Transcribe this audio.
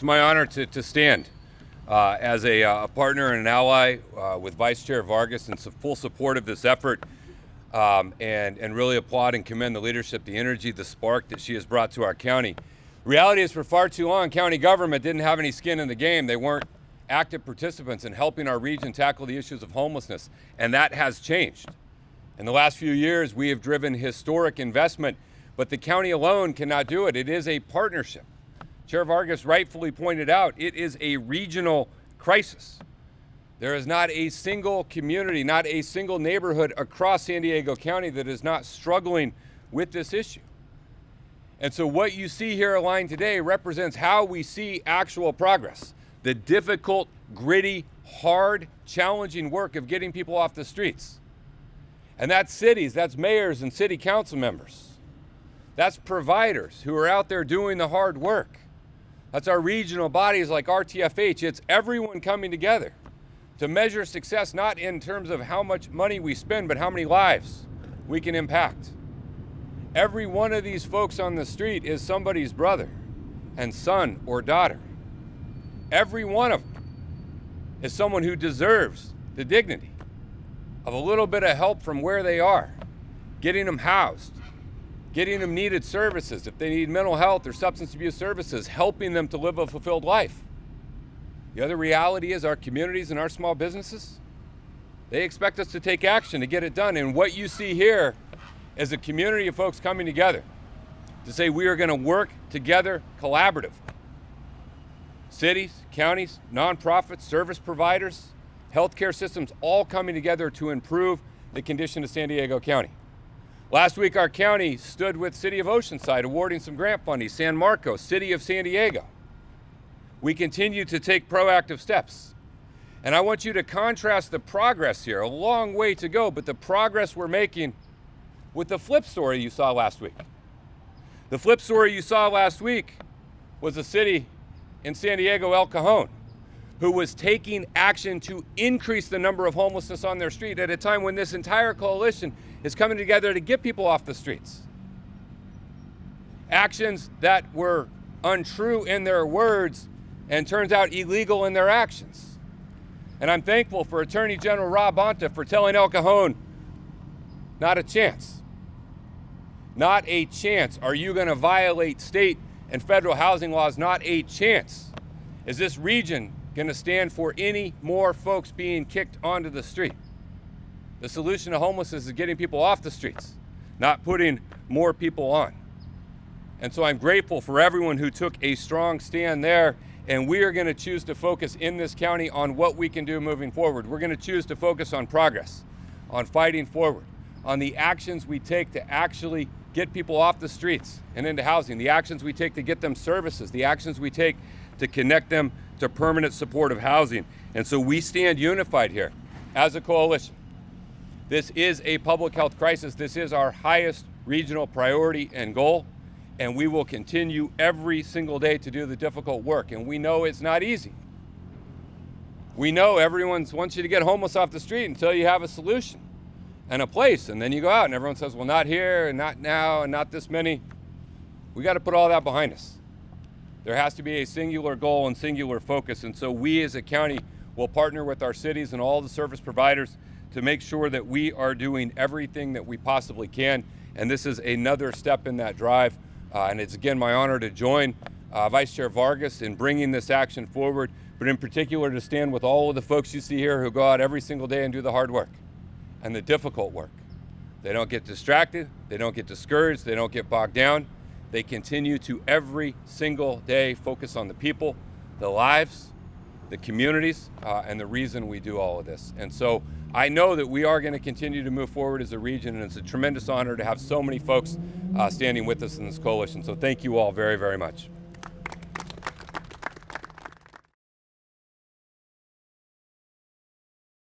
It's my honor to stand as a partner and an ally with Vice Chair Vargas in full support of this effort, and really applaud and commend the leadership, the energy, the spark that she has brought to our county. Reality is, for far too long, county government didn't have any skin in the game. They weren't active participants in helping our region tackle the issues of homelessness, and that has changed. In the last few years, we have driven historic investment, but the county alone cannot do it. It is a partnership. Chair Vargas rightfully pointed out, it is a regional crisis. There is not a single community, not a single neighborhood across San Diego County that is not struggling with this issue. And so what you see here aligned today represents how we see actual progress. The difficult, gritty, hard, challenging work of getting people off the streets. And that's cities, that's mayors and city council members. That's providers who are out there doing the hard work. That's our regional bodies like RTFH. It's everyone coming together to measure success, not in terms of how much money we spend, but how many lives we can impact. Every one of these folks on the street is somebody's brother and son or daughter. Every one of them is someone who deserves the dignity of a little bit of help from where they are, getting them housed, getting them needed services, if they need mental health or substance abuse services, helping them to live a fulfilled life. The other reality is our communities and our small businesses, they expect us to take action to get it done. And what you see here is a community of folks coming together to say we are going to work together collaboratively. Cities, counties, nonprofits, service providers, healthcare systems, all coming together to improve the condition of San Diego County. Last week, our county stood with City of Oceanside, awarding some grant funding, San Marcos, City of San Diego. We continue to take proactive steps. And I want you to contrast the progress here, a long way to go, but the progress we're making with the flip story you saw last week. The flip story you saw last week was a city in San Diego, El Cajon, who was taking action to increase the number of homelessness on their street at a time when this entire coalition is coming together to get people off the streets. Actions that were untrue in their words and turns out illegal in their actions. And I'm thankful for Attorney General Rob Bonta for telling El Cajon, not a chance. Not a chance. Are you going to violate state and federal housing laws? Not a chance. Is this region going to stand for any more folks being kicked onto the street? The solution to homelessness is getting people off the streets, not putting more people on. And so I'm grateful for everyone who took a strong stand there, and we are going to choose to focus in this county on what we can do moving forward. We're going to choose to focus on progress, on fighting forward, on the actions we take to actually get people off the streets and into housing, the actions we take to get them services, the actions we take to connect them to permanent supportive housing. And so we stand unified here as a coalition. This is a public health crisis. This is our highest regional priority and goal, and we will continue every single day to do the difficult work. And we know it's not easy. We know everyone wants you to get homeless off the street until you have a solution and a place, and then you go out and everyone says, well, not here and not now and not this many. We got to put all that behind us. There has to be a singular goal and singular focus, and so we as a county will partner with our cities and all the service providers to make sure that we are doing everything that we possibly can, and this is another step in that drive, and it's again my honor to join Vice Chair Vargas in bringing this action forward, but in particular to stand with all of the folks you see here who go out every single day and do the hard work and the difficult work. They don't get distracted, they don't get discouraged, they don't get bogged down. They continue to every single day focus on the people, the lives, the communities, and the reason we do all of this. And so I know that we are going to continue to move forward as a region, and it's a tremendous honor to have so many folks standing with us in this coalition. So thank you all very, very much.